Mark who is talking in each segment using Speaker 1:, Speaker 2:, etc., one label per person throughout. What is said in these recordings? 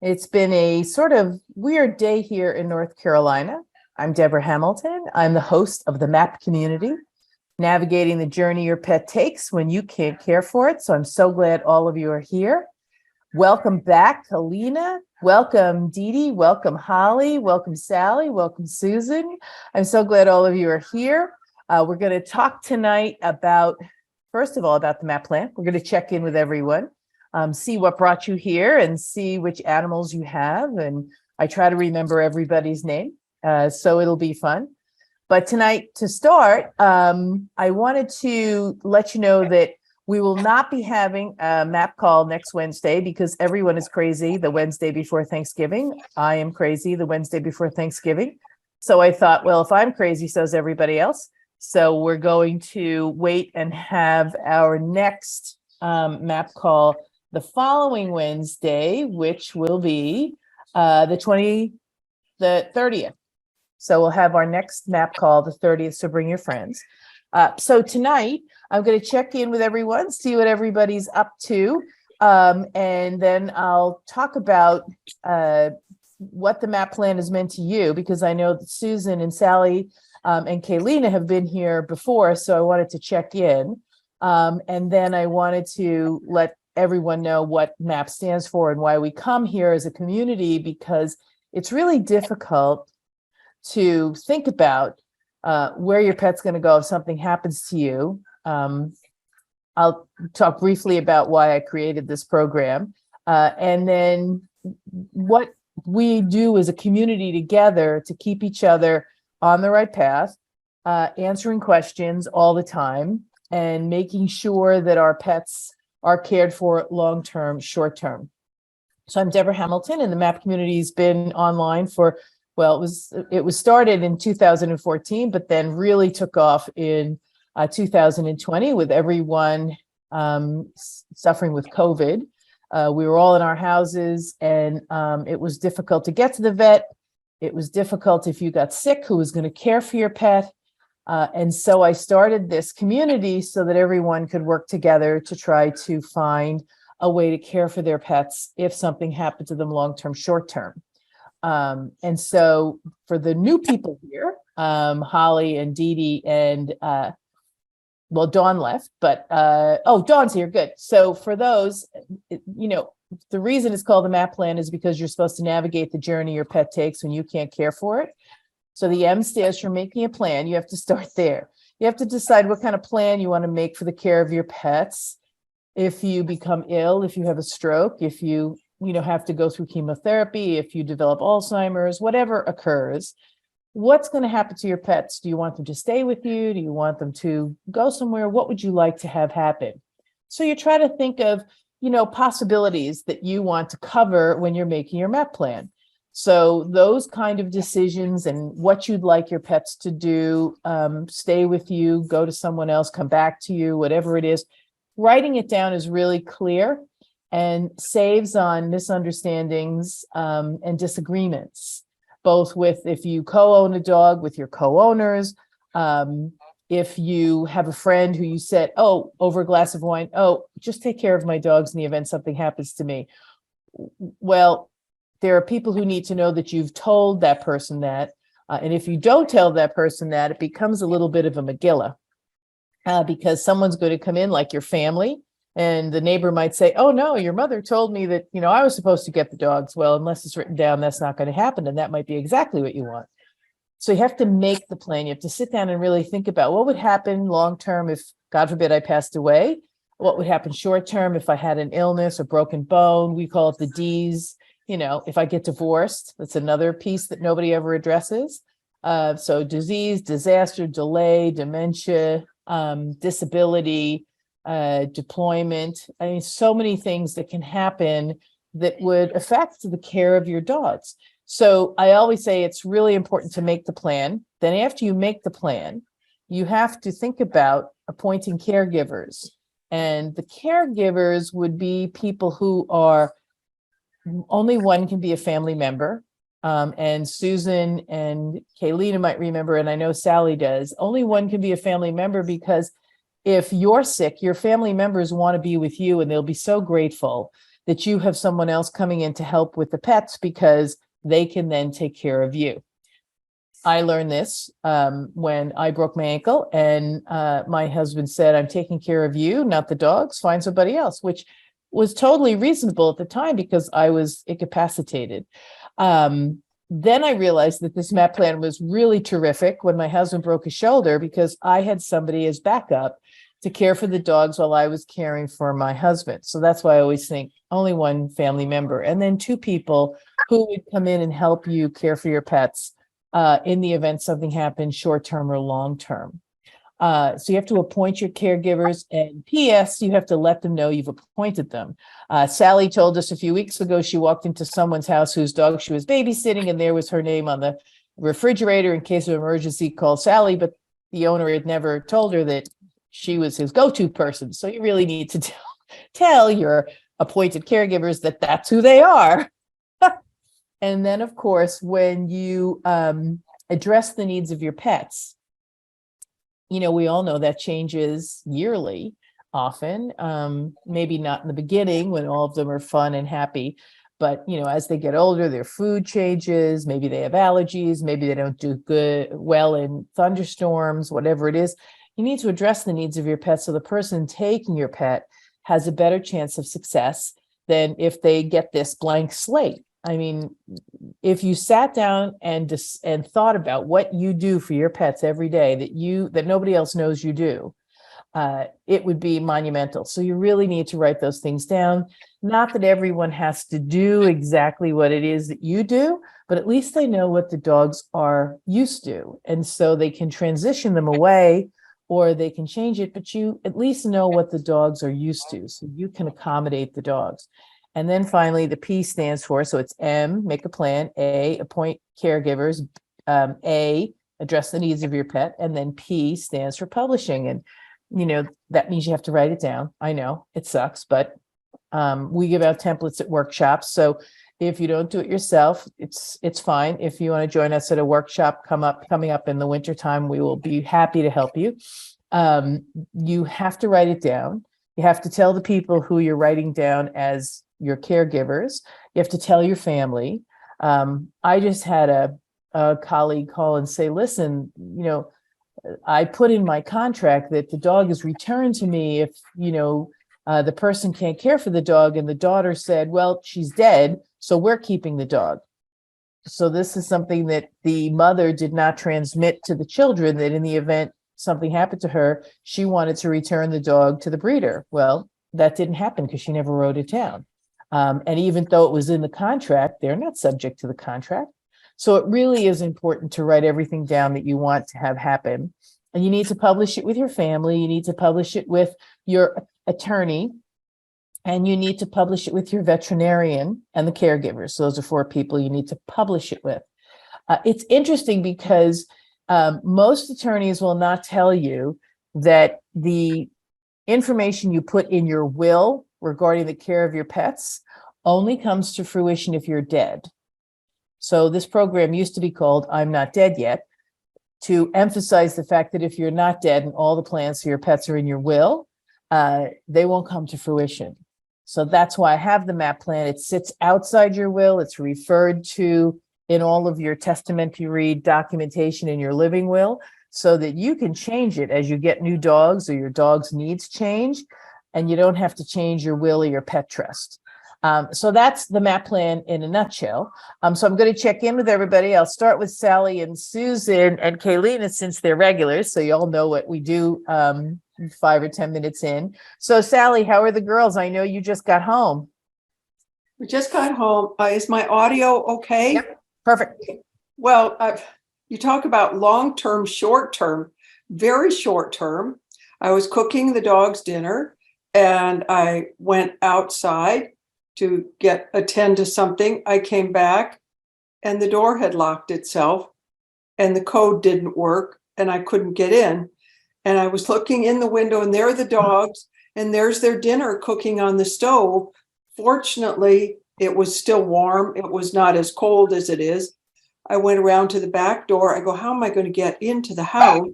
Speaker 1: It's been a sort of weird day here in North Carolina. I'm Debra Hamilton. I'm the host of the MAAP community, navigating the journey your pet takes when you can't care for it. So I'm so glad all of you are here. Welcome back, Alina. Welcome, Dee Dee. Welcome, Holly. Welcome, Sally. Welcome, Susan. I'm so glad all of you are here. We're going to talk tonight about, first of all, about the MAAP plan. We're going to check in with everyone. See what brought you here and see which animals you have. And I try to remember everybody's name, so it'll be fun. But tonight, to start, I wanted to let you know that we will not be having a MAAP call next Wednesday because everyone is crazy the Wednesday before Thanksgiving. I am crazy the Wednesday before Thanksgiving. So I thought, well, if I'm crazy, so is everybody else. So we're going to wait and have our next MAAP call the following Wednesday, which will be the 30th. So we'll have our next MAAP call the 30th. So bring your friends. So tonight, I'm going to check in with everyone, see what everybody's up to. And then I'll talk about what the MAAP plan has meant to you, because I know that Susan and Sally and Kaylina have been here before. So I wanted to check in. And then I wanted to let everyone know what MAAP stands for and why we come here as a community, because it's really difficult to think about where your pet's going to go if something happens to you. I'll talk briefly about why I created this program, and then what we do as a community together to keep each other on the right path, answering questions all the time, and making sure that our pets are cared for long-term, short-term. So I'm Debra Hamilton, and the MAAP community has been online for, well, it was started in 2014, but then really took off in 2020 with everyone suffering with COVID. We were all in our houses, and it was difficult to get to the vet. It was difficult if you got sick, who was going to care for your pet. And so I started this community so that everyone could work together to try to find a way to care for their pets if something happened to them long-term, short-term. And so for the new people here, Holly and Dee Dee and, well, Dawn left, but, oh, Dawn's here, good. So for those, the reason it's called the MAAP plan is because you're supposed to navigate the journey your pet takes when you can't care for it. So the M stands for making a plan. You have to start there. You have to decide what kind of plan you want to make for the care of your pets. If you become ill, if you have a stroke, if you have to go through chemotherapy, if you develop Alzheimer's, whatever occurs, what's going to happen to your pets? Do you want them to stay with you? Do you want them to go somewhere? What would you like to have happen? So you try to think of, possibilities that you want to cover when you're making your MAAP plan. So those kind of decisions and what you'd like your pets to do, stay with you, go to someone else, come back to you, whatever it is, writing it down is really clear and saves on misunderstandings and disagreements, both with if you co-own a dog with your co-owners, if you have a friend who you said, oh, over a glass of wine, oh, just take care of my dogs in the event something happens to me. Well, there are people who need to know that you've told that person that. And if you don't tell that person that, it becomes a little bit of a Megillah because someone's going to come in like your family, and the neighbor might say, oh, no, your mother told me that, I was supposed to get the dogs. Well, unless it's written down, that's not going to happen. And that might be exactly what you want. So you have to make the plan. You have to sit down and really think about what would happen long term if, God forbid, I passed away. What would happen short term if I had an illness or broken bone? We call it the D's. If I get divorced, that's another piece that nobody ever addresses. So disease, disaster, delay, dementia, disability, deployment. I mean, so many things that can happen that would affect the care of your dogs. So I always say it's really important to make the plan. Then after you make the plan, you have to think about appointing caregivers. And the caregivers would be people who are, only one can be a family member. And Susan and Kaylina might remember, and I know Sally does, only one can be a family member because if you're sick, your family members want to be with you and they'll be so grateful that you have someone else coming in to help with the pets because they can then take care of you. I learned this when I broke my ankle, and my husband said, I'm taking care of you, not the dogs, find somebody else, which was totally reasonable at the time because I was incapacitated. Then I realized that this MAAP plan was really terrific when my husband broke his shoulder, because I had somebody as backup to care for the dogs while I was caring for my husband. So that's why I always think only one family member, and then two people who would come in and help you care for your pets in the event something happens, short-term or long-term. So you have to appoint your caregivers, and P.S., you have to let them know you've appointed them. Sally told us a few weeks ago she walked into someone's house whose dog she was babysitting, and there was her name on the refrigerator in case of emergency, call Sally, but the owner had never told her that she was his go-to person. So you really need to tell your appointed caregivers that that's who they are. And then, of course, when you address the needs of your pets, we all know that changes yearly, often, maybe not in the beginning when all of them are fun and happy, but, as they get older, their food changes, maybe they have allergies, maybe they don't do well in thunderstorms, whatever it is. You need to address the needs of your pet so the person taking your pet has a better chance of success than if they get this blank slate. I mean, if you sat down and thought about what you do for your pets every day that nobody else knows you do, it would be monumental. So you really need to write those things down. Not that everyone has to do exactly what it is that you do, but at least they know what the dogs are used to. And so they can transition them away or they can change it, but you at least know what the dogs are used to, so you can accommodate the dogs. And then finally, the P stands for, so it's M, make a plan, A, appoint caregivers, A, address the needs of your pet, and then P stands for publishing. And, that means you have to write it down. I know it sucks, but we give out templates at workshops. So if you don't do it yourself, it's fine. If you want to join us at a workshop coming up in the wintertime, we will be happy to help you. You have to write it down. You have to tell the people who you're writing down as your caregivers. You have to tell your family. I just had a colleague call and say, listen, I put in my contract that the dog is returned to me if, the person can't care for the dog. And the daughter said, well, she's dead, so we're keeping the dog. So this is something that the mother did not transmit to the children, that in the event something happened to her, she wanted to return the dog to the breeder. Well, that didn't happen because she never wrote it down. And even though it was in the contract, they're not subject to the contract. So it really is important to write everything down that you want to have happen. And you need to publish it with your family. You need to publish it with your attorney. And you need to publish it with your veterinarian and the caregivers. So those are 4 people you need to publish it with. It's interesting because most attorneys will not tell you that the information you put in your will regarding the care of your pets only comes to fruition if you're dead. So this program used to be called I'm Not Dead Yet, to emphasize the fact that if you're not dead and all the plans for your pets are in your will, they won't come to fruition. So that's why I have the MAAP plan. It sits outside your will. It's referred to in all of your testamentary documentation in your living will, so that you can change it as you get new dogs or your dog's needs change, and you don't have to change your will or your pet trust. So that's the MAAP plan in a nutshell. So I'm going to check in with everybody. I'll start with Sally and Susan and Kaylina, since they're regulars, so you all know what we do 5 or 10 minutes in. So Sally, how are the girls? I know you just got home.
Speaker 2: We just got home. Is my audio okay?
Speaker 1: Yep, perfect.
Speaker 2: Well, you talk about long-term, short-term, very short-term. I was cooking the dogs dinner and I went outside to attend to something. I came back and the door had locked itself and the code didn't work and I couldn't get in. And I was looking in the window and there are the dogs and there's their dinner cooking on the stove. Fortunately, it was still warm. It was not as cold as it is. I went around to the back door. I go, how am I going to get into the house?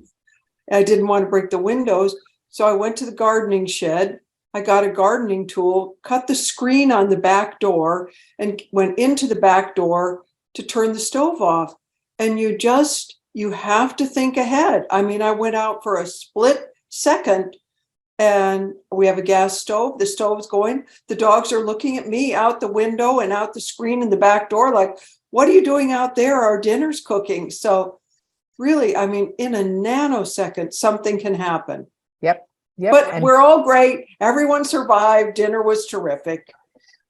Speaker 2: I didn't want to break the windows. So I went to the gardening shed I got a gardening tool, cut the screen on the back door, and went into the back door to turn the stove off. And you have to think ahead. I mean, I went out for a split second, and we have a gas stove. The stove's going. The dogs are looking at me out the window and out the screen in the back door like, what are you doing out there? Our dinner's cooking. So really, I mean, in a nanosecond, something can happen.
Speaker 1: Yep.
Speaker 2: But we're all great. Everyone survived. Dinner was terrific.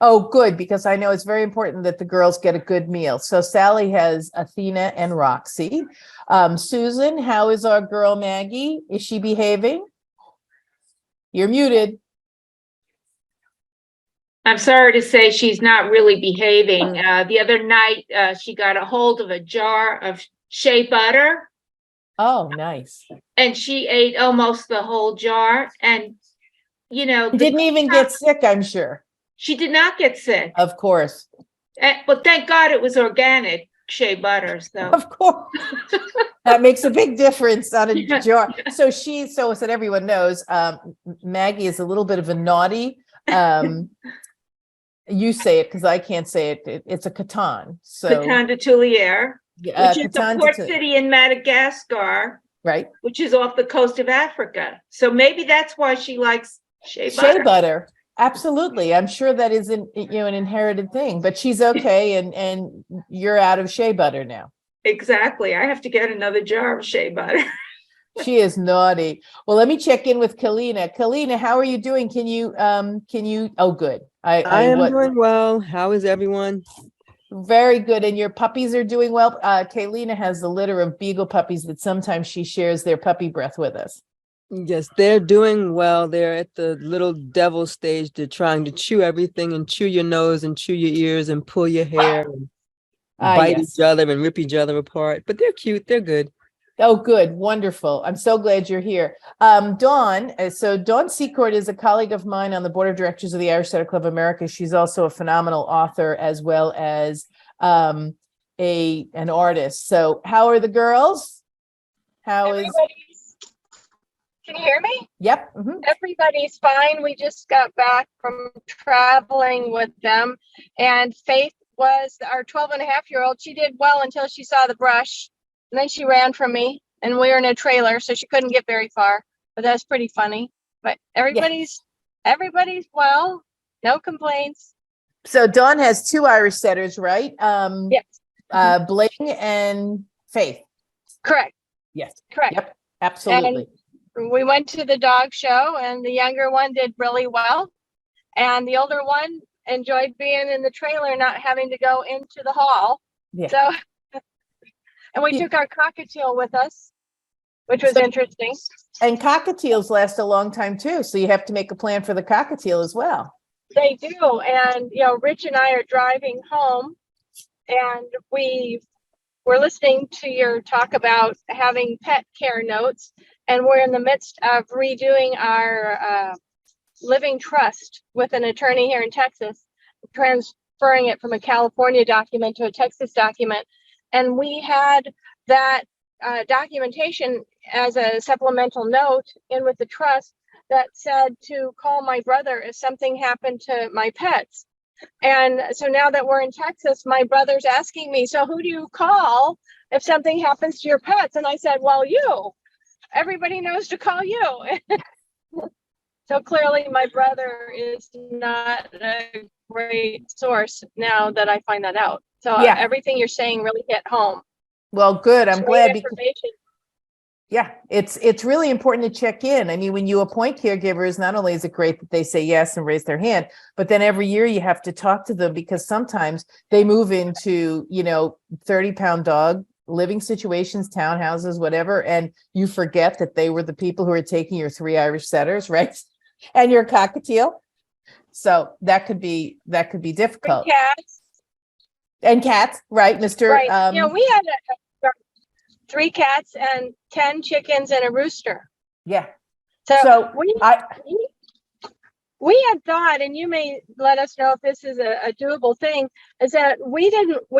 Speaker 1: Oh, good, because I know it's very important that the girls get a good meal. So Sally has Athena and Roxy. Susan, how is our girl Maggie? Is she behaving? You're muted.
Speaker 3: I'm sorry to say she's not really behaving. The other night, she got a hold of a jar of shea butter.
Speaker 1: Oh, nice.
Speaker 3: And she ate almost the whole jar. And,
Speaker 1: Didn't even get sick, I'm sure.
Speaker 3: She did not get sick.
Speaker 1: Of course.
Speaker 3: But thank God it was organic shea butter. So
Speaker 1: of course. That makes a big difference on a jar. So that everyone knows, Maggie is a little bit of a naughty. You say it because I can't say it. It's a Catan. So
Speaker 3: Catan de Tulier, which is a port city in Madagascar,
Speaker 1: right?
Speaker 3: Which is off the coast of Africa. So maybe that's why she likes shea butter.
Speaker 1: Shea butter. Absolutely. I'm sure that is an inherited thing, but she's okay. And you're out of shea butter now.
Speaker 3: Exactly. I have to get another jar of shea butter.
Speaker 1: She is naughty. Well, let me check in with Kalina. Kalina, how are you doing? Can you, oh, good.
Speaker 4: I am doing well. How is everyone?
Speaker 1: Very good. And your puppies are doing well. Kalina has a litter of beagle puppies that sometimes she shares their puppy breath with us.
Speaker 4: Yes, they're doing well. They're at the little devil stage. They're trying to chew everything and chew your nose and chew your ears and pull your hair and bite each other and rip each other apart. But they're cute. They're good.
Speaker 1: Oh, good. Wonderful. I'm so glad you're here. Dawn. So Dawn Secord is a colleague of mine on the board of directors of the Irish Setter Club of America. She's also a phenomenal author as well as an artist. So how are the girls?
Speaker 5: Can you hear me?
Speaker 1: Yep.
Speaker 5: Everybody's fine. We just got back from traveling with them, and Faith was our 12-and-a-half-year-old. She did well until she saw the brush, and then she ran from me, and we were in a trailer, so she couldn't get very far, but that's pretty funny. But everybody's well, no complaints.
Speaker 1: So Dawn has two Irish setters, right?
Speaker 5: Yes.
Speaker 1: Blaine and Faith.
Speaker 5: Correct.
Speaker 1: Yes.
Speaker 5: Correct.
Speaker 1: Yep. Absolutely.
Speaker 5: And we went to the dog show, and the younger one did really well, and the older one enjoyed being in the trailer, not having to go into the hall. Yeah. So, and we took our cockatiel with us, which was interesting.
Speaker 1: And cockatiels last a long time too, so you have to make a plan for the cockatiel as well.
Speaker 5: They do, and Rich and I are driving home, and we're listening to your talk about having pet care notes, and we're in the midst of redoing our living trust with an attorney here in Texas, transferring it from a California document to a Texas document. And we had that documentation as a supplemental note in with the trust that said to call my brother if something happened to my pets. And so now that we're in Texas, my brother's asking me, so who do you call if something happens to your pets? And I said, well, you. Everybody knows to call you. So clearly my brother is not a great source now that I find that out. So everything you're saying really hit home.
Speaker 1: Well, good. I'm glad. Yeah, it's really important to check in. I mean, when you appoint caregivers, not only is it great that they say yes and raise their hand, but then every year you have to talk to them because sometimes they move into, 30-pound dog living situations, townhouses, whatever, and you forget that they were the people who are taking your 3 Irish setters, right? And your cockatiel. So that could be difficult. And cats, right, Mr.
Speaker 5: Right. We had 3 cats and 10 chickens and a rooster.
Speaker 1: Yeah.
Speaker 5: So we had thought, and you may let us know if this is a doable thing, is that we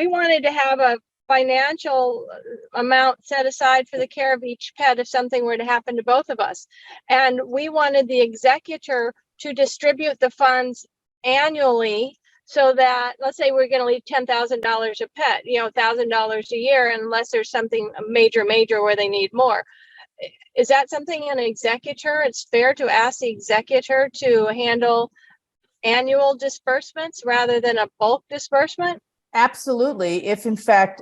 Speaker 5: wanted to have a financial amount set aside for the care of each pet if something were to happen to both of us. And we wanted the executor to distribute the funds annually so that, let's say we're going to leave $10,000 a pet, $1,000 a year, unless there's something major where they need more. Is that something an executor, it's fair to ask the executor to handle annual disbursements rather than a bulk disbursement?
Speaker 1: Absolutely. If in fact,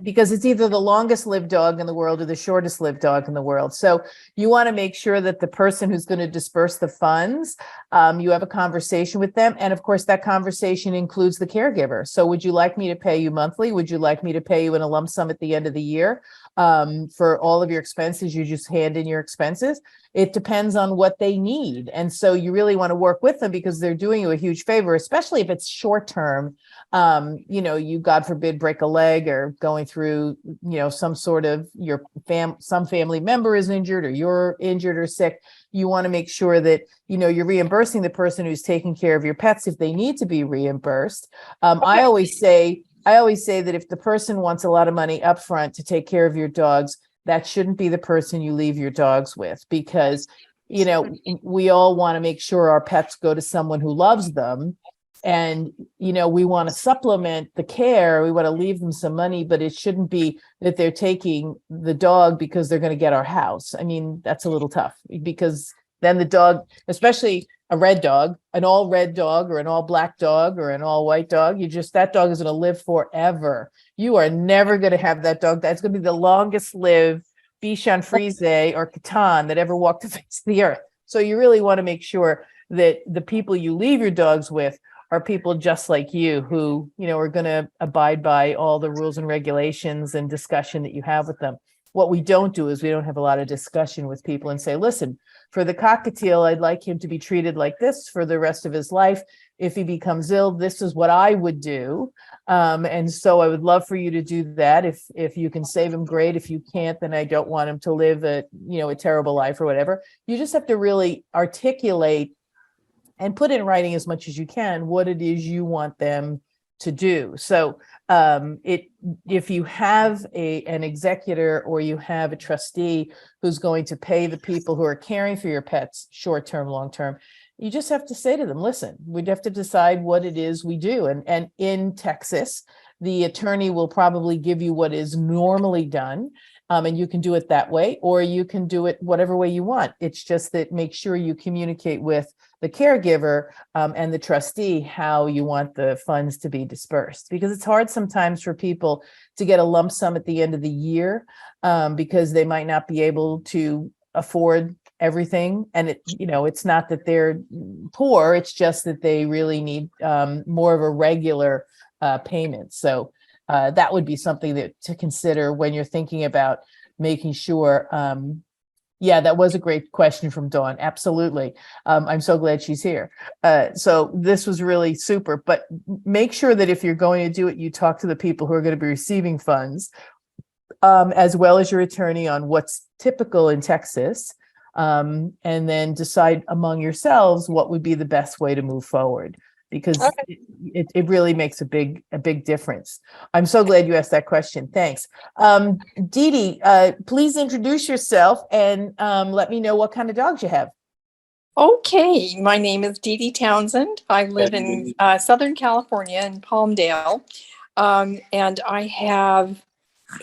Speaker 1: because it's either the longest lived dog in the world or the shortest lived dog in the world. So you want to make sure that the person who's going to disperse the funds, you have a conversation with them. And of course, that conversation includes the caregiver. So would you like me to pay you monthly? Would you like me to pay you in a lump sum at the end of the year? For all of your expenses, you just hand in your expenses. It depends on what they need. And so you really want to work with them because they're doing you a huge favor, especially if it's short term. You, God forbid, break a leg or going through, some sort of some family member is injured or you're injured or sick. You want to make sure that, you're reimbursing the person who's taking care of your pets if they need to be reimbursed. I always say that if the person wants a lot of money up front to take care of your dogs, that shouldn't be the person you leave your dogs with, because, we all want to make sure our pets go to someone who loves them. And, we want to supplement the care. We want to leave them some money, but it shouldn't be that they're taking the dog because they're going to get our house. I mean, that's a little tough, because then the dog, especially a red dog, an all red dog or an all black dog or an all white dog, that dog is going to live forever. You are never going to have that dog. That's going to be the longest lived Bichon Frise or Catan that ever walked the face of the earth. So you really want to make sure that the people you leave your dogs with are people just like you who, are going to abide by all the rules and regulations and discussion that you have with them. What we don't do is we don't have a lot of discussion with people and say, listen, for the cockatiel, I'd like him to be treated like this for the rest of his life. If he becomes ill, this is what I would do. And so I would love for you to do that. If you can save him, great. If you can't, then I don't want him to live a terrible life or whatever. You just have to really articulate and put in writing as much as you can what it is you want them to do. So if you have an executor or you have a trustee who's going to pay the people who are caring for your pets short-term, long-term, you just have to say to them, listen, we'd have to decide what it is we do. And in Texas, the attorney will probably give you what is normally done. And you can do it that way, or you can do it whatever way you want. It's just that make sure you communicate with the caregiver and the trustee how you want the funds to be dispersed, because it's hard sometimes for people to get a lump sum at the end of the year because they might not be able to afford everything. And it's not that they're poor, it's just that they really need more of a regular payment. So that would be something to consider when you're thinking about making sure. Yeah, that was a great question from Dawn. Absolutely. I'm so glad she's here. So this was really super, but make sure that if you're going to do it, you talk to the people who are going to be receiving funds, as well as your attorney on what's typical in Texas, and then decide among yourselves what would be the best way to move forward, because it really makes a big difference. I'm so glad you asked that question. Thanks. Dee Dee, please introduce yourself and let me know what kind of dogs you have.
Speaker 6: Okay, my name is Dee Dee Townsend. I live in Southern California in Palmdale, and I have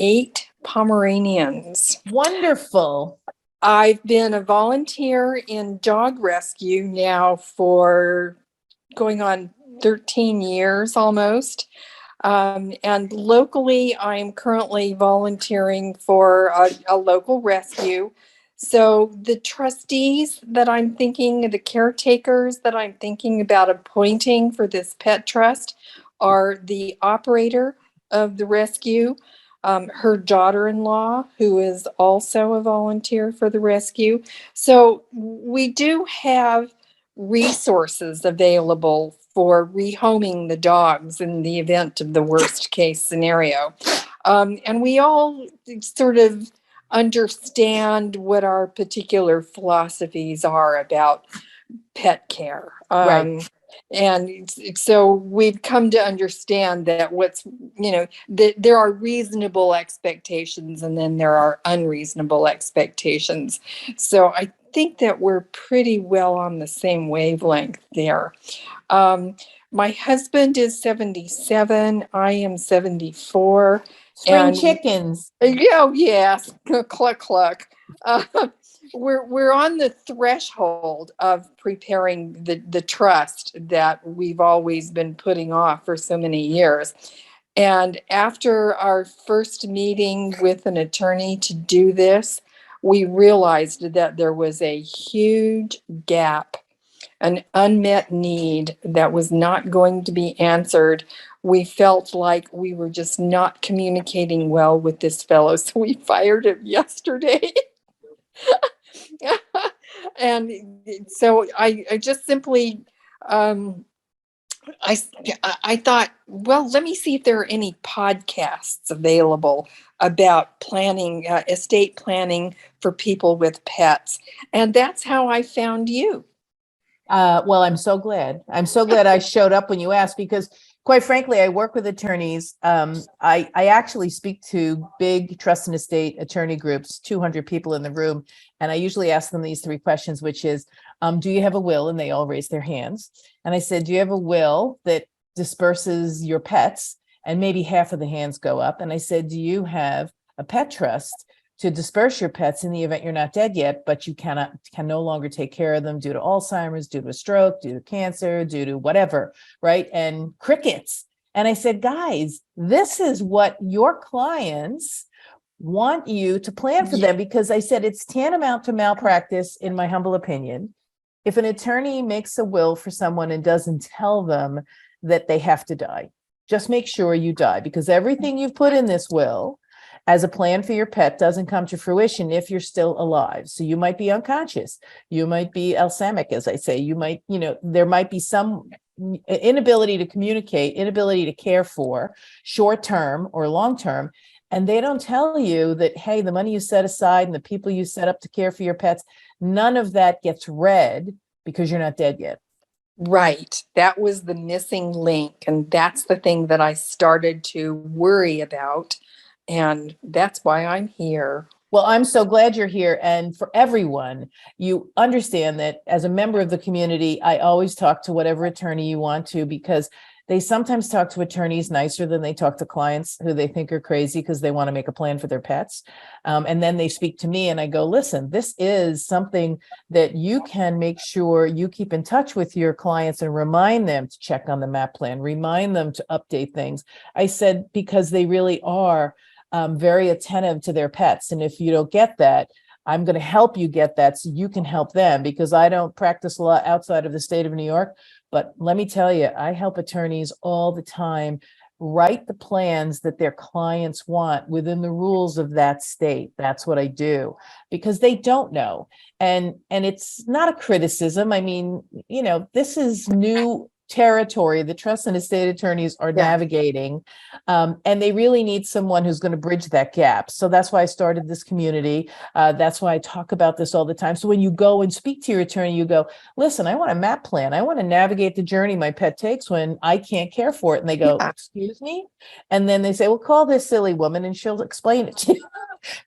Speaker 6: 8 Pomeranians.
Speaker 1: Wonderful.
Speaker 6: I've been a volunteer in dog rescue now for going on 13 years almost. And locally, I'm currently volunteering for a local rescue. So the trustees that I'm thinking, the caretakers that I'm thinking about appointing for this pet trust are the operator of the rescue, her daughter-in-law, who is also a volunteer for the rescue. So we do have resources available for rehoming the dogs in the event of the worst case scenario. And we all sort of understand what our particular philosophies are about pet care.
Speaker 1: Right.
Speaker 6: And so we've come to understand that that there are reasonable expectations and then there are unreasonable expectations. So I think that we're pretty well on the same wavelength there. My husband is 77. I am 74.
Speaker 1: Spring
Speaker 6: And
Speaker 1: chickens.
Speaker 6: oh yes, cluck cluck. Uh, we're on the threshold of preparing the trust that we've always been putting off for so many years. And after our first meeting with an attorney to do this, we realized that there was a huge gap, an unmet need that was not going to be answered. We felt like we were just not communicating well with this fellow, so we fired him yesterday. And so I just simply, I thought, well, let me see if there are any podcasts available about planning, estate planning for people with pets. And that's how I found you.
Speaker 1: Well, I'm so glad. I'm so glad I showed up when you asked, because quite frankly, I work with attorneys. I actually speak to big trust and estate attorney groups, 200 people in the room. And I usually ask them these 3 questions, which is, do you have a will? And they all raise their hands. And I said, do you have a will that disperses your pets? And maybe half of the hands go up. And I said, do you have a pet trust to disperse your pets in the event you're not dead yet, but you can no longer take care of them due to Alzheimer's, due to a stroke, due to cancer, due to whatever, right? And crickets. And I said, guys, this is what your clients want you to plan for them, because I said it's tantamount to malpractice, in my humble opinion, if an attorney makes a will for someone and doesn't tell them that they have to die. Just make sure you die, because everything you've put in this will as a plan for your pet doesn't come to fruition if you're still alive. So you might be unconscious. You might be Alzheimer's, as I say. You might, there might be some inability to communicate, inability to care for short-term or long-term. And they don't tell you that, hey, the money you set aside and the people you set up to care for your pets, none of that gets read because you're not dead yet.
Speaker 6: Right. That was the missing link. And that's the thing that I started to worry about. And that's why I'm here.
Speaker 1: Well, I'm so glad you're here. And for everyone, you understand that as a member of the community, I always talk to whatever attorney you want to, because they sometimes talk to attorneys nicer than they talk to clients who they think are crazy because they want to make a plan for their pets. And then they speak to me and I go, listen, this is something that you can make sure you keep in touch with your clients and remind them to check on the MAAP plan, remind them to update things. I said, because they really are very attentive to their pets. And if you don't get that, I'm going to help you get that so you can help them, because I don't practice law outside of the state of New York. But let me tell you, I help attorneys all the time write the plans that their clients want within the rules of that state. That's what I do, because they don't know. And it's not a criticism. I mean, this is new territory the trust and estate attorneys are navigating, and they really need someone who's going to bridge that gap. So that's why I started this community. That's why I talk about this all the time. So when you go and speak to your attorney, you go, listen, I want a MAAP plan. I want to navigate the journey my pet takes when I can't care for it. And they go, excuse me? And then they say, well, call this silly woman and she'll explain it to you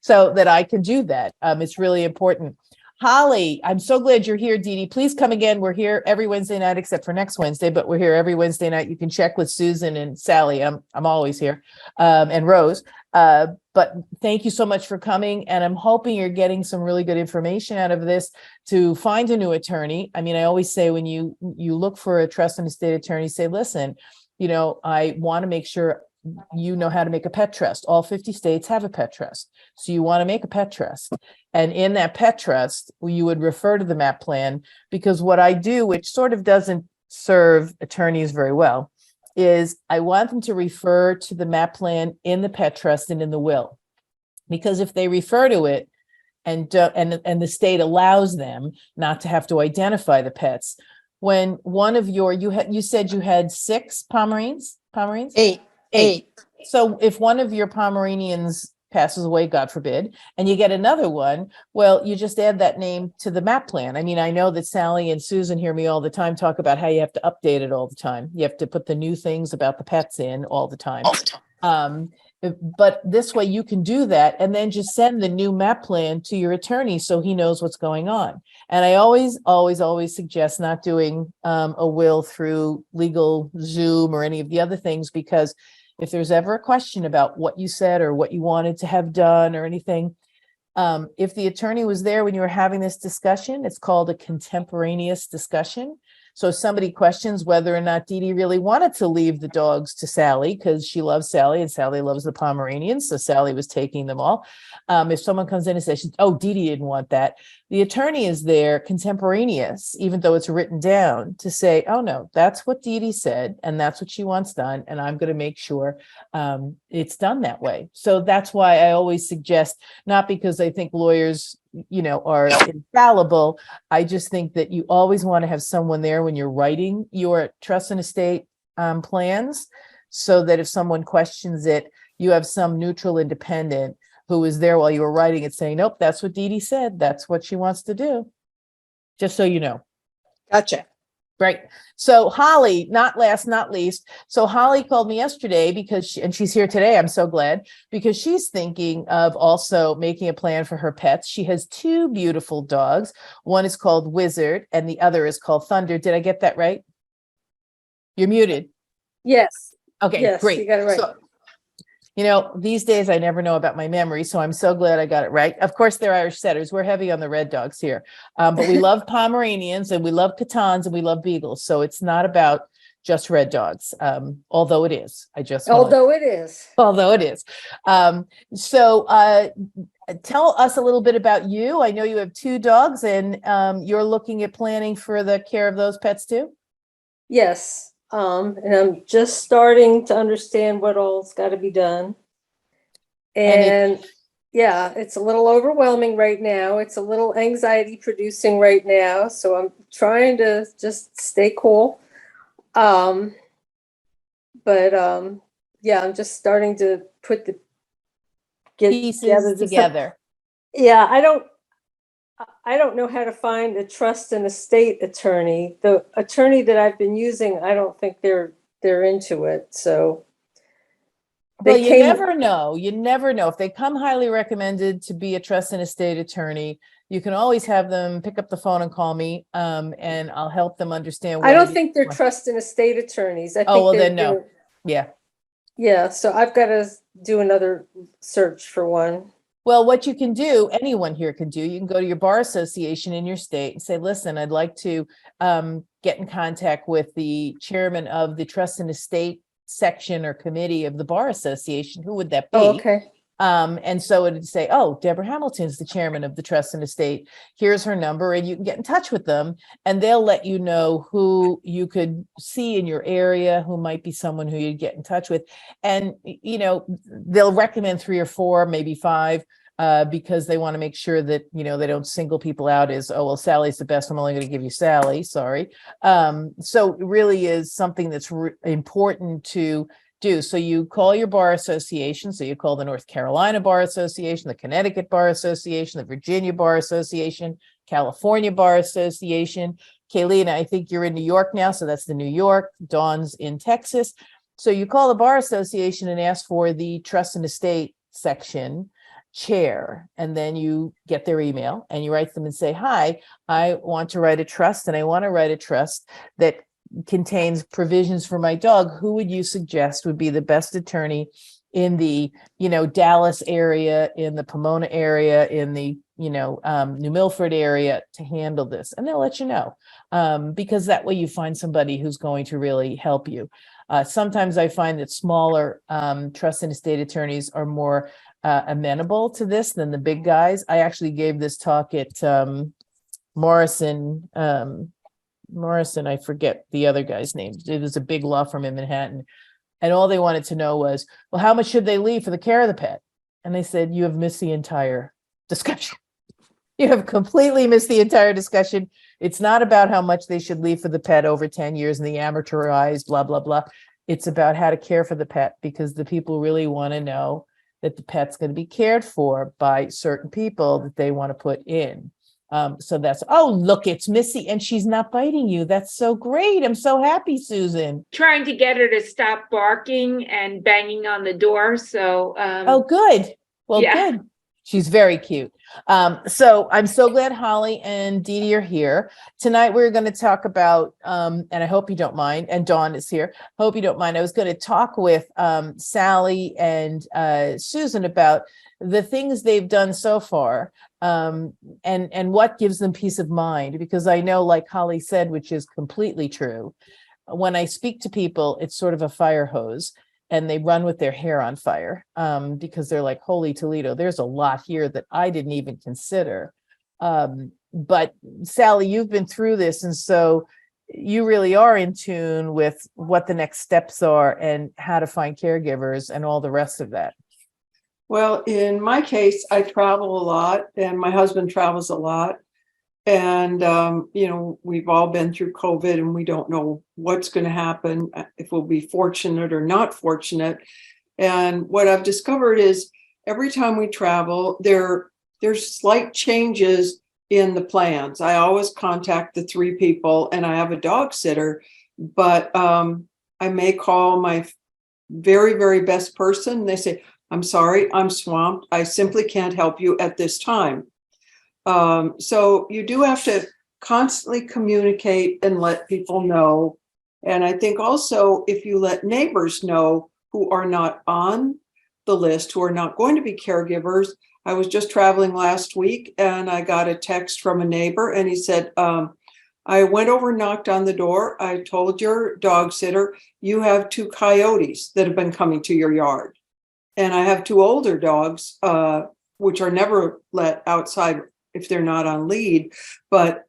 Speaker 1: so that I can do that. It's really important. Holly, I'm so glad you're here, Dee Dee. Please come again. We're here every Wednesday night, except for next Wednesday, but we're here every Wednesday night. You can check with Susan and Sally. I'm always here, and Rose. But thank you so much for coming. And I'm hoping you're getting some really good information out of this to find a new attorney. I mean, I always say when you look for a trust and estate attorney, say, listen, I want to make sure you know how to make a pet trust. All 50 states have a pet trust. So you want to make a pet trust. And in that pet trust, you would refer to the MAAP plan, because what I do, which sort of doesn't serve attorneys very well, is I want them to refer to the MAAP plan in the pet trust and in the will. Because if they refer to it and the state allows them not to have to identify the pets, when one of you said you had 6 Pomeranians? Eight. So if one of your Pomeranians passes away, God forbid, and you get another one, well, you just add that name to the MAAP plan. I mean, I know that Sally and Susan hear me all the time talk about how you have to update it all the time. You have to put the new things about the pets in all the time. But this way you can do that and then just send the new MAP plan to your attorney so he knows what's going on. And I always suggest not doing a will through legal Zoom or any of the other things, because if there's ever a question about what you said or what you wanted to have done or anything, if the attorney was there when you were having this discussion, it's called a contemporaneous discussion. So if somebody questions whether or not Dee Dee really wanted to leave the dogs to Sally because she loves Sally and Sally loves the Pomeranians, so Sally was taking them all. If someone comes in and says, oh, Dee Dee didn't want that, the attorney is there contemporaneous, even though it's written down, to say, oh, no, that's what Dee Dee said, and that's what she wants done, and I'm going to make sure it's done that way. So that's why I always suggest, not because I think lawyers, are infallible. I just think that you always want to have someone there when you're writing your trust and estate plans, so that if someone questions it, you have some neutral independent who was there while you were writing it saying, nope, that's what Dee Dee said. That's what she wants to do. Just so you know.
Speaker 6: Gotcha.
Speaker 1: Right. So Holly, not last, not least. So Holly called me yesterday because and she's here today. I'm so glad, because she's thinking of also making a plan for her pets. She has two beautiful dogs. One is called Wizard and the other is called Thunder. Did I get that right? You're muted.
Speaker 7: Yes.
Speaker 1: Okay,
Speaker 7: Yes,
Speaker 1: great.
Speaker 7: you got it right.
Speaker 1: So, these days I never know about my memory, so I'm so glad I got it right. Of course, they're Irish setters. We're heavy on the red dogs here, but we love Pomeranians and we love Catons and we love Beagles. So it's not about just red dogs, although it is.
Speaker 7: Although it is.
Speaker 1: Although it is. Tell us a little bit about you. I know you have two dogs and you're looking at planning for the care of those pets too?
Speaker 7: Yes. And I'm just starting to understand what all's got to be done. And yeah, it's a little overwhelming right now. It's a little anxiety producing right now. So I'm trying to just stay cool. Yeah, I'm just starting to put the
Speaker 1: Pieces together.
Speaker 7: Yeah, I don't know how to find a trust and estate attorney. The attorney that I've been using, I don't think they're into it. So
Speaker 1: Well, you never know. You never know. If they come highly recommended to be a trust and estate attorney, you can always have them pick up the phone and call me, and I'll help them understand.
Speaker 7: I don't think they're trust and estate attorneys. I think
Speaker 1: oh, well, then no. Yeah.
Speaker 7: Yeah. So I've got to do another search for one.
Speaker 1: Well, what you can do, anyone here can do, you can go to your bar association in your state and say, listen, I'd like to get in contact with the chairman of the trust and estate section or committee of the bar association. Who would that be?
Speaker 7: Oh, okay.
Speaker 1: And so it'd say, oh, Debra Hamilton's the chairman of the trust and estate. Here's her number, and you can get in touch with them and they'll let you know who you could see in your area, who might be someone who you'd get in touch with. And, they'll recommend 3 or 4, maybe 5, because they want to make sure that, they don't single people out as, oh, well, Sally's the best. I'm only going to give you Sally. Sorry. So it really is something that's important to do. So you call your bar association. So you call the North Carolina Bar Association, the Connecticut Bar Association, the Virginia Bar Association, California Bar Association. Kaylina, I think you're in New York now. So that's the New York. Dawn's in Texas. So you call the bar association and ask for the trust and estate section chair, and then you get their email and you write them and say, hi, I want to write a trust, and I want to write a trust that contains provisions for my dog. Who would you suggest would be the best attorney in the, Dallas area, in the Pomona area, in the, New Milford area to handle this? And they'll let you know, because that way you find somebody who's going to really help you. Sometimes I find that smaller trust and estate attorneys are more amenable to this than the big guys. I actually gave this talk at Morrison, I forget the other guy's name. It was a big law firm in Manhattan. And all they wanted to know was, well, how much should they leave for the care of the pet? And they said, you have missed the entire discussion. You have completely missed the entire discussion. It's not about how much they should leave for the pet over 10 years and the amortized, blah, blah, blah. It's about how to care for the pet, because the people really want to know that the pet's going to be cared for by certain people that they want to put in. So that's, oh, look, it's Missy and she's not biting you. That's so great. I'm so happy, Susan.
Speaker 3: Trying to get her to stop barking and banging on the door. So,
Speaker 1: Oh, good. Well,
Speaker 3: yeah.
Speaker 1: good. She's very cute. So I'm so glad Holly and Dee Dee are here. Tonight we're going to talk about, and I hope you don't mind, and Dawn is here. Hope you don't mind. I was going to talk with Sally and Susan about the things they've done so far, and what gives them peace of mind. Because I know, like Holly said, which is completely true, when I speak to people, it's sort of a fire hose. And they run with their hair on fire because they're like, holy Toledo, there's a lot here that I didn't even consider. But Sally, you've been through this. And so you really are in tune with what the next steps are and how to find caregivers and all the rest of that.
Speaker 2: Well, in my case, I travel a lot and my husband travels a lot. And, we've all been through COVID and we don't know what's going to happen, if we'll be fortunate or not fortunate. And what I've discovered is every time we travel, there's slight changes in the plans. I always contact the 3 people and I have a dog sitter, but I may call my very, very best person. And they say, I'm sorry, I'm swamped. I simply can't help you at this time. So you do have to constantly communicate and let people know. And I think also if you let neighbors know who are not on the list, who are not going to be caregivers. I was just traveling last week and I got a text from a neighbor and he said, I went over and knocked on the door. I told your dog sitter, you have 2 coyotes that have been coming to your yard. And I have 2 older dogs, which are never let outside if they're not on lead, but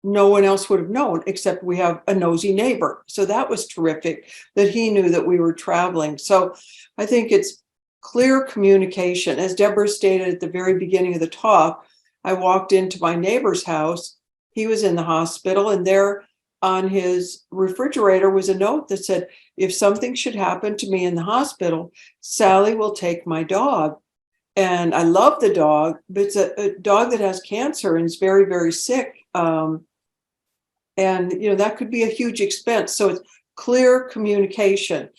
Speaker 2: no one else would have known except we have a nosy neighbor. So that was terrific that he knew that we were traveling. So I think it's clear communication. As Debra stated at the very beginning of the talk, I walked into my neighbor's house. He was in the hospital and there on his refrigerator was a note that said, if something should happen to me in the hospital, Sally will take my dog. And I love the dog, but it's a dog that has cancer and is very, very sick. And, that could be a huge expense. So it's clear communication,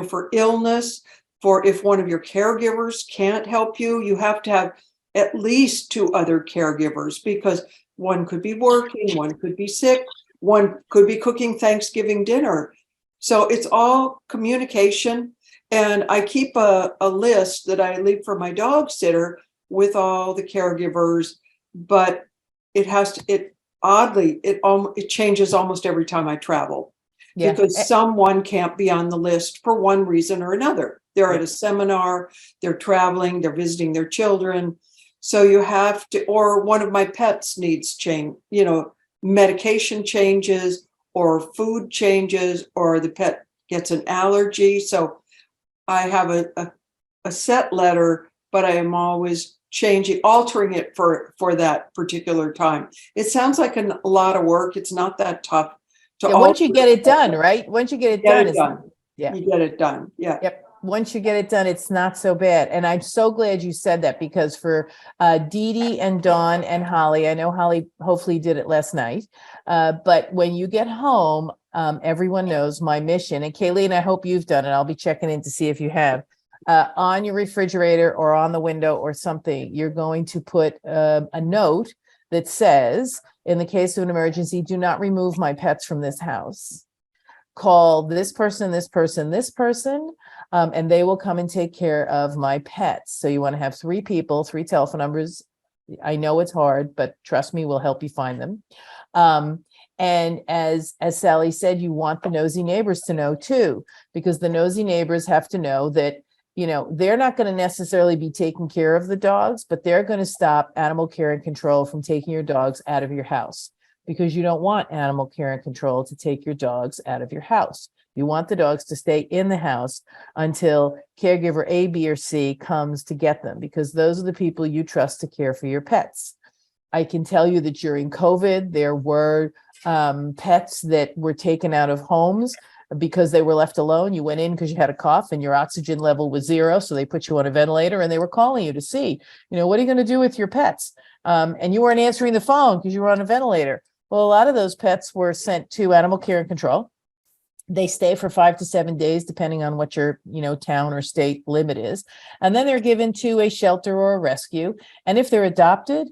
Speaker 2: for illness, for if one of your caregivers can't help you, you have to have at least 2 other caregivers because one could be working, one could be sick, one could be cooking Thanksgiving dinner. So it's all communication. And I keep a list that I leave for my dog sitter with all the caregivers, but it changes almost every time I travel because someone can't be on the list for one reason or another. They're at a seminar, they're traveling, they're visiting their children. So you have to, or one of my pets needs change, medication changes or food changes, or the pet gets an allergy. So I have a set letter, but I am always altering it for that particular time. It sounds like a lot of work. It's not that tough.
Speaker 1: Once you get it done, right? Once you get it done,
Speaker 2: you get it done. Yeah.
Speaker 1: Yep. Once you get it done, it's not so bad. And I'm so glad you said that because for Dee Dee and Dawn and Holly, I know Holly hopefully did it last night, but when you get home, everyone knows my mission. And Kayleen, I hope you've done it. I'll be checking in to see if you have. On your refrigerator or on the window or something, you're going to put a note that says, in the case of an emergency, do not remove my pets from this house. Call this person, this person, this person, and they will come and take care of my pets. So you want to have 3 people, 3 telephone numbers. I know it's hard, but trust me, we'll help you find them. And as Sally said, you want the nosy neighbors to know too, because the nosy neighbors have to know that, they're not going to necessarily be taking care of the dogs, but they're going to stop animal care and control from taking your dogs out of your house, because you don't want animal care and control to take your dogs out of your house. You want the dogs to stay in the house until caregiver A, B, or C comes to get them, because those are the people you trust to care for your pets. I can tell you that during COVID, there were pets that were taken out of homes because they were left alone. You went in because you had a cough and your oxygen level was 0. So they put you on a ventilator and they were calling you to see, what are you going to do with your pets? and you weren't answering the phone because you were on a ventilator. Well, a lot of those pets were sent to animal care and control. They stay for 5 to 7 days, depending on what your, town or state limit is. And then they're given to a shelter or a rescue. And if they're adopted,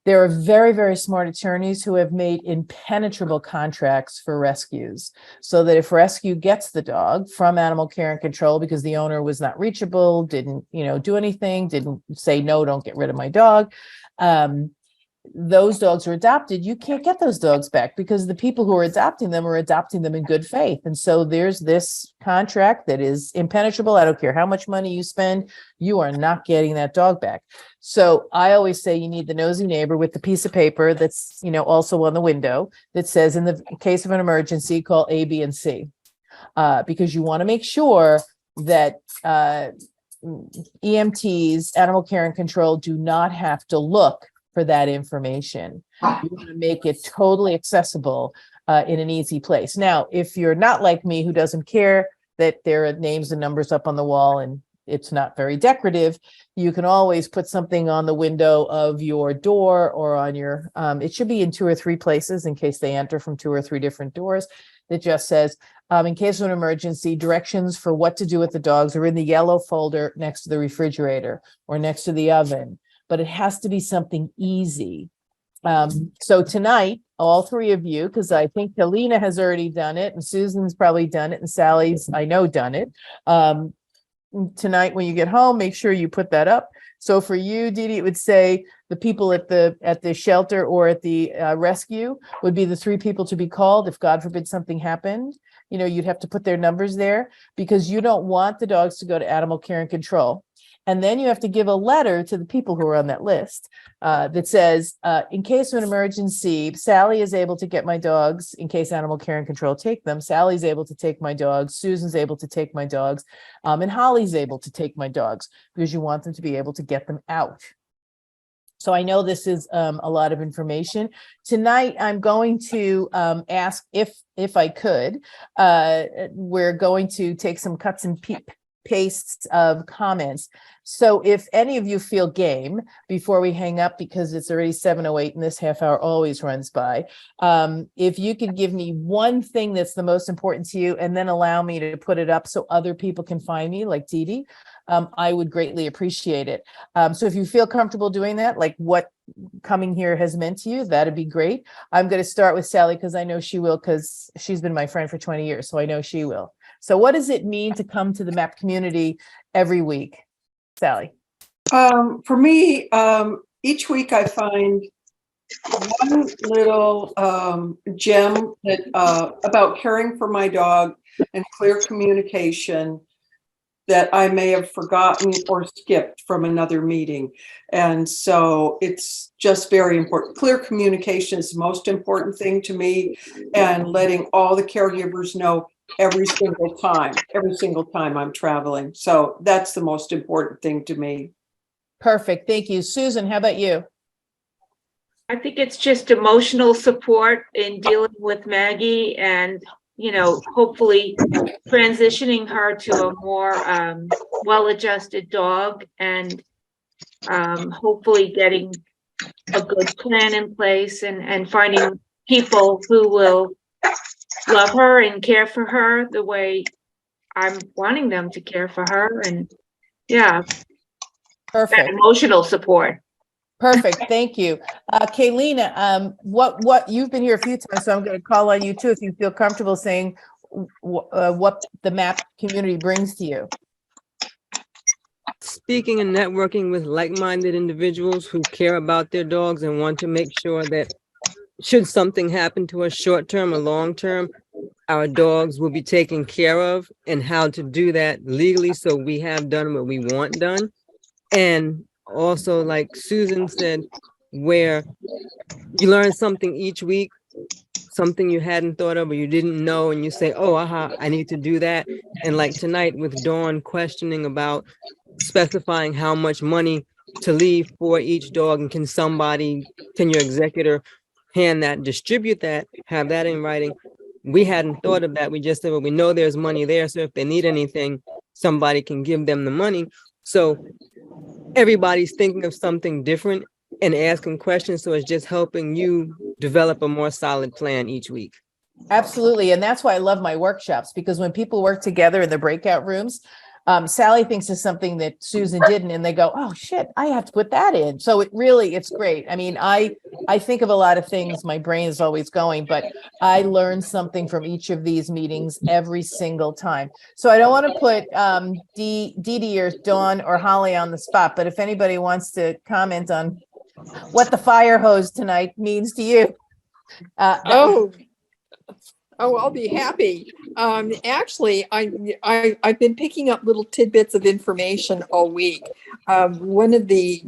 Speaker 1: there are very, very smart attorneys who have made impenetrable contracts for rescues, so that if rescue gets the dog from animal care and control because the owner was not reachable, didn't, do anything, didn't say, no, don't get rid of my dog. Those dogs are adopted, you can't get those dogs back because the people who are adopting them in good faith. And so there's this contract that is impenetrable. I don't care how much money you spend, you are not getting that dog back. So I always say you need the nosy neighbor with the piece of paper that's, also on the window that says, in the case of an emergency, call A, B, and C, because you want to make sure that EMTs, animal care and control, do not have to look for that information. You want to make it totally accessible in an easy place. Now, if you're not like me, who doesn't care that there are names and numbers up on the wall and it's not very decorative, you can always put something on the window of your door or on your, it should be in 2 or 3 places in case they enter from 2 or 3 different doors, that just says, in case of an emergency, directions for what to do with the dogs are in the yellow folder next to the refrigerator or next to the oven. But it has to be something easy. So tonight, all 3 of you, because I think Helena has already done it, and Susan's probably done it, and Sally's, I know, done it. Tonight, when you get home, make sure you put that up. So for you, Dee Dee, it would say the people at the shelter or at the rescue would be the 3 people to be called if, God forbid, something happened. You'd have to put their numbers there because you don't want the dogs to go to animal care and control. And then you have to give a letter to the people who are on that list that says, in case of an emergency, Sally is able to get my dogs in case animal care and control take them. Sally's able to take my dogs. Susan's able to take my dogs. And Holly's able to take my dogs, because you want them to be able to get them out. So I know this is a lot of information. Tonight, I'm going to ask if I could, we're going to take some cuts and pastes of comments. So if any of you feel game before we hang up, because it's already 7:08 and this half hour always runs by, if you could give me one thing that's the most important to you and then allow me to put it up so other people can find me, like Dee Dee, I would greatly appreciate it. So if you feel comfortable doing that, like what coming here has meant to you, that'd be great. I'm going to start with Sally because I know she will, because she's been my friend for 20 years, so I know she will. So what does it mean to come to the MAAP community every week, Sally?
Speaker 2: For me, each week I find one little gem that about caring for my dog and clear communication that I may have forgotten or skipped from another meeting. And so it's just very important. Clear communication is the most important thing to me, and letting all the caregivers know every single time I'm traveling. So that's the most important thing to me.
Speaker 1: Perfect. Thank you. Susan, how about you?
Speaker 3: I think it's just emotional support in dealing with Maggie and, hopefully transitioning her to a more well-adjusted dog, and hopefully getting a good plan in place and finding people who will love her and care for her the way I'm wanting them to care for her. And
Speaker 1: Perfect.
Speaker 3: that emotional support.
Speaker 1: Perfect. Thank you. Kaylina, what you've been here a few times, so I'm going to call on you too, if you feel comfortable saying what the MAAP community brings to you.
Speaker 4: Speaking and networking with like-minded individuals who care about their dogs and want to make sure that should something happen to us short-term or long-term, our dogs will be taken care of, and how to do that legally so we have done what we want done. And also, like Susan said, where you learn something each week, something you hadn't thought of or you didn't know, and you say, oh, I need to do that. And like tonight with Dawn questioning about specifying how much money to leave for each dog, and can your executor hand that, distribute that, have that in writing. We hadn't thought of that. We just said, well, we know there's money there, so if they need anything, somebody can give them the money. So everybody's thinking of something different, and asking questions. So it's just helping you develop a more solid plan each week.
Speaker 1: Absolutely. And that's why I love my workshops, because when people work together in the breakout rooms, Sally thinks of something that Susan didn't, and they go, oh shit, I have to put that in. So it's great. I mean, I think of a lot of things, my brain is always going, but I learn something from each of these meetings every single time. So I don't want to put Dee Dee or Dawn or Holly on the spot, but if anybody wants to comment on what the fire hose tonight means to you.
Speaker 6: I'll be happy. Actually, I've been picking up little tidbits of information all week. One of the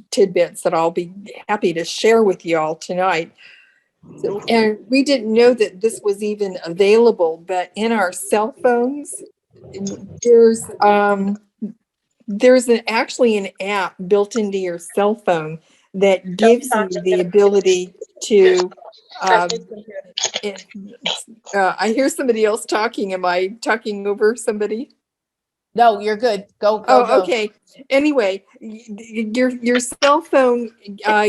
Speaker 6: tidbits that I'll be happy to share with you all tonight. So, and we didn't know that this was even available, but in our cell phones, there's actually an app built into your cell phone that gives you the ability to I hear somebody else talking. Am I talking over somebody?
Speaker 1: No, you're good. Go.
Speaker 6: Okay. Anyway, your cell phone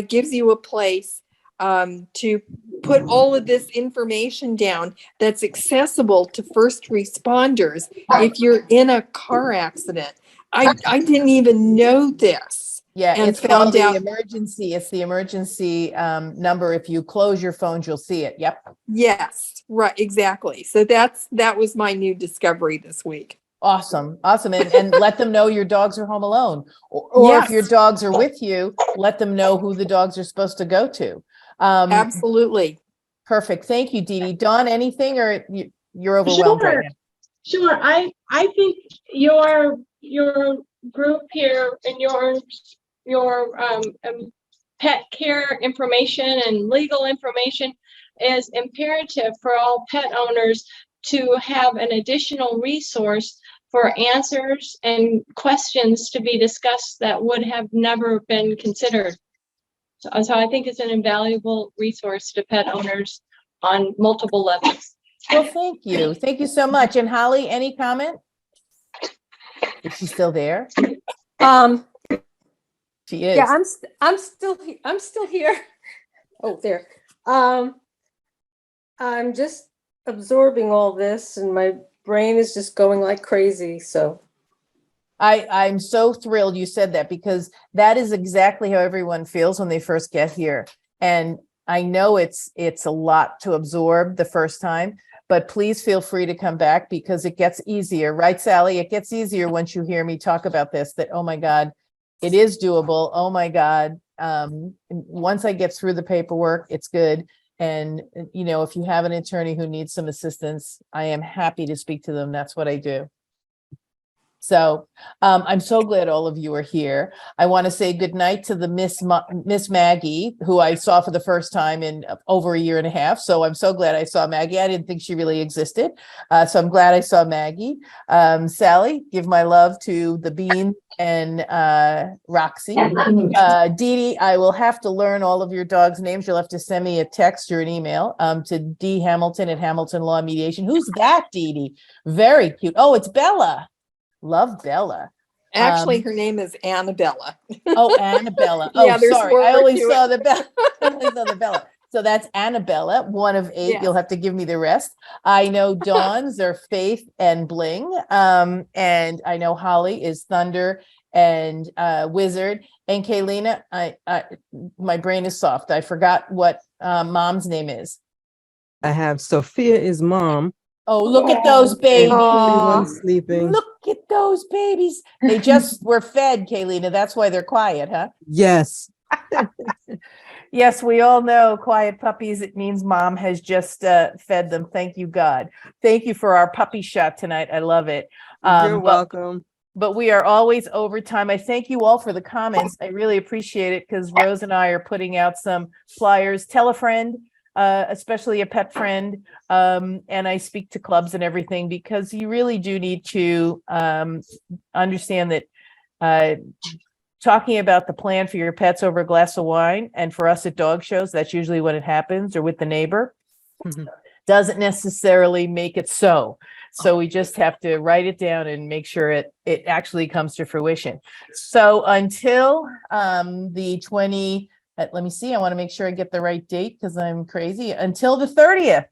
Speaker 6: gives you a place to put all of this information down that's accessible to first responders if you're in a car accident. I didn't even know this.
Speaker 1: Yeah,
Speaker 6: and
Speaker 1: it's called
Speaker 6: found out
Speaker 1: the emergency. It's the emergency number. If you close your phones, you'll see it. Yep.
Speaker 6: Yes, right, exactly. So that was my new discovery this week.
Speaker 1: Awesome. And let them know your dogs are home alone. Or if your
Speaker 6: Yes.
Speaker 1: dogs are with you, let them know who the dogs are supposed to go to.
Speaker 6: Absolutely.
Speaker 1: Perfect. Thank you, Dee Dee. Dawn, anything, or you're overwhelmed right now?
Speaker 8: Sure. I think your group here and your pet care information and legal information is imperative for all pet owners to have an additional resource for answers and questions to be discussed that would have never been considered. So I think it's an invaluable resource to pet owners on multiple levels.
Speaker 1: Well, thank you. Thank you so much. And Holly, any comment? Is she still there? She is.
Speaker 7: Yeah, I'm still here. Oh, there. I'm just absorbing all this, and my brain is just going like crazy. So
Speaker 1: I'm so thrilled you said that, because that is exactly how everyone feels when they first get here. And I know it's a lot to absorb the first time, but please feel free to come back, because it gets easier, right, Sally? It gets easier once you hear me talk about this, that, oh my God, it is doable. Oh my God. Once I get through the paperwork, it's good. And, you know, if you have an attorney who needs some assistance, I am happy to speak to them. That's what I do. So I'm so glad all of you are here. I want to say good night to the Miss Maggie, who I saw for the first time in over a year and a half. So I'm so glad I saw Maggie. I didn't think she really existed. So I'm glad I saw Maggie. Sally, give my love to the Bean and Roxy. Dee Dee, I will have to learn all of your dogs' names. You'll have to send me a text or an email to D Hamilton at Hamilton Law Mediation. Who's that, Dee Dee? Very cute. Oh, it's Bella. Love Bella.
Speaker 6: Actually, her name is Annabella.
Speaker 1: Oh, Annabella. Oh,
Speaker 6: Yeah, there's
Speaker 1: sorry.
Speaker 6: more
Speaker 1: I only
Speaker 6: to
Speaker 1: saw the Bella. I only saw the Bella. So that's Annabella, one of 8.
Speaker 6: Yes.
Speaker 1: You'll have to give me the rest. I know Dawn's are Faith and Bling. And I know Holly is Thunder and Wizard. And Kaylina, my brain is soft. I forgot what mom's name is.
Speaker 4: I have Sophia is mom.
Speaker 1: Oh, look at those babies.
Speaker 4: Everyone's sleeping.
Speaker 1: Look at those babies. They just were fed, Kaylina. That's why they're quiet, huh?
Speaker 4: Yes.
Speaker 1: Yes, we all know quiet puppies. It means mom has just fed them. Thank you, God. Thank you for our puppy shot tonight. I love it.
Speaker 4: You're welcome.
Speaker 1: But we are always over time. I thank you all for the comments. I really appreciate it, because Rose and I are putting out some flyers. Tell a friend, especially a pet friend. And I speak to clubs and everything, because you really do need to understand that talking about the plan for your pets over a glass of wine, and for us at dog shows, that's usually when it happens, or with the neighbor, doesn't necessarily make it so. So we just have to write it down and make sure it actually comes to fruition. So until the 20, let me see, I want to make sure I get the right date because I'm crazy. Until the 30th.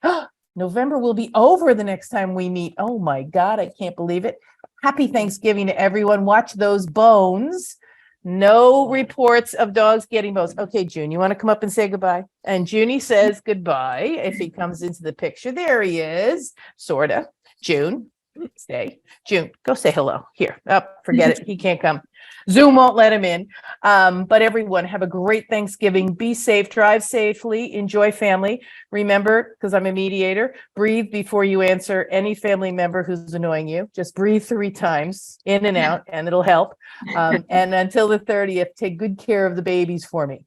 Speaker 1: November will be over the next time we meet. Oh my God, I can't believe it. Happy Thanksgiving to everyone. Watch those bones. No reports of dogs getting bones. Okay, June, you want to come up and say goodbye? And Junie says goodbye if he comes into the picture. There he is, sort of. June, stay. June, go say hello. Here, forget it. He can't come. Zoom won't let him in. But everyone, have a great Thanksgiving. Be safe, drive safely, enjoy family. Remember, because I'm a mediator, breathe before you answer any family member who's annoying you. Just breathe 3 times in and out, and it'll help. And until the 30th, take good care of the babies for me.